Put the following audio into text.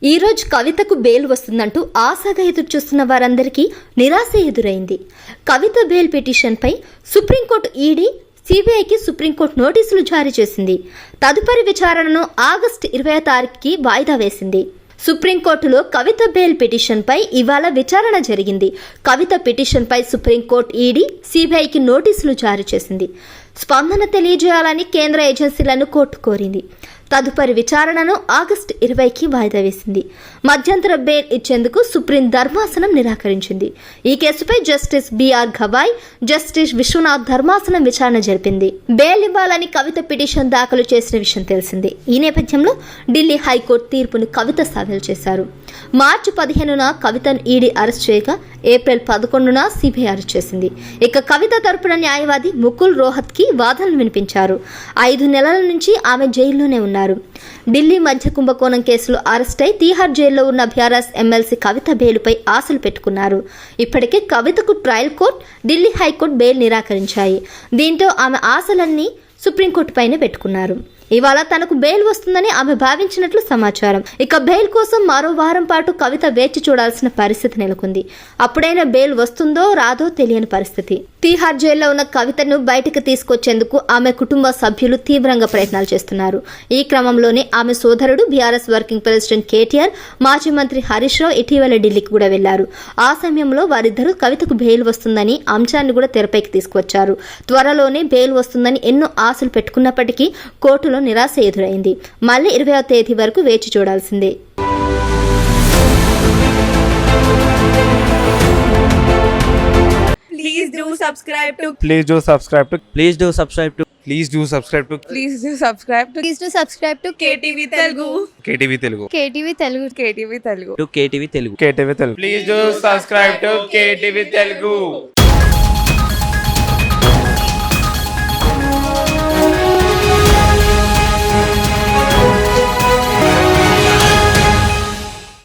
ఈ రోజు కవితకు బెయిల్ వస్తుందంటూ ఆశగా ఎదురు చూస్తున్న వారందరికీ నిరాశ ఎదురైంది. కవిత బెయిల్ పిటిషన్పై సుప్రీంకోర్టు ఈడీ సిబిఐకి సుప్రీంకోర్టు నోటీసులు జారీ చేసింది. తదుపరి విచారణను ఆగస్టు 20వ తారీఖుకి వాయిదా వేసింది. సుప్రీంకోర్టులో కవిత బెయిల్ పిటిషన్పై ఇవాళ విచారణ జరిగింది. కవిత పిటిషన్పై సుప్రీంకోర్టు ఈడీ సిబిఐకి నోటీసులు జారీ చేసింది. స్పందన తెలియజేయాలని కేంద్ర ఏజెన్సీలను కోర్టు కోరింది. తదుపరి విచారణను ఆగస్టు 20కి వాయిదా వేసింది. మధ్యంతర బెయిల్ ఇచ్చేందుకు సుప్రీం ధర్మాసనం నిరాకరించింది. ఈ కేసుపై justice BR Gavai, justice Vishwanath ధర్మాసనం విచారణ జరిపింది. బెయిల్ ఇవ్వాలని కవిత పిటిషన్ దాఖలు చేసిన విషయం తెలిసిందే. ఈ నేపథ్యంలో ఢిల్లీ హైకోర్టు తీర్పును కవిత సవాల్ చేశారు. మార్చి 15న కవితను ఈడీ అరెస్ట్ చేయగా ఏప్రిల్ 11న సిబిఐ అరెస్ట్ చేసింది. ఇక కవిత తరపున న్యాయవాది ముకుల్ రోహత్ కి వాదనలు వినిపించారు. 5 నెలల నుంచి ఆమె జైల్లోనే ఉన్నారు. ఢిల్లీ మధ్య కుంభకోణం కేసులో అరెస్ట్ అయి తీహార్ జైల్లో ఉన్న బీఆర్ఎస్ ఎమ్మెల్సీ కవిత బెయిలుపై ఆశలు పెట్టుకున్నారు. ఇప్పటికే కవితకు trial court, Delhi high court bail నిరాకరించాయి. దీంతో ఆమె ఆశలన్నీ సుప్రీంకోర్టు పైన పెట్టుకున్నారు. ఇవాళ తనకు బెయిల్ వస్తుందని ఆమె భావించినట్లు సమాచారం. ఇక బెయిల్ కోసం మరో వారం పాటు కవిత వేచి చూడాల్సిన పరిస్థితి నెలకొంది. అప్పుడైనా బెయిల్ వస్తుందో రాదో తెలియని పరిస్థితి. తీహార్ జైల్లో ఉన్న కవితను బయటకు తీసుకొచ్చేందుకు ఆమె కుటుంబ సభ్యులు తీవ్రంగా ప్రయత్నాలు చేస్తున్నారు. ఈ క్రమంలోనే ఆమె సోదరుడు బీఆర్ఎస్ వర్కింగ్ ప్రెసిడెంట్ కేటీఆర్, మాజీ మంత్రి హరీష్ రావు ఇటీవల ఢిల్లీకి కూడా వెళ్లారు. ఆ సమయంలో వారిద్దరూ కవితకు బెయిల్ వస్తుందని అంశాన్ని కూడా తెరపైకి తీసుకువచ్చారు. త్వరలోనే బెయిల్ వస్తుందని ఎన్నో ఆశలు పెట్టుకున్నప్పటికీ కోర్టులో నిరాశ ఎదురైంది. మళ్లీ 20వ తేదీ వరకు వేచి చూడాల్సిందే. Please do subscribe to Please do subscribe to Please do subscribe to Please do subscribe to Please do subscribe to Please do subscribe to KTV Telugu. KTV Telugu. KTV Telugu. KTV Telugu. KTV Telugu. KTV Telugu. Please do subscribe to KTV Telugu.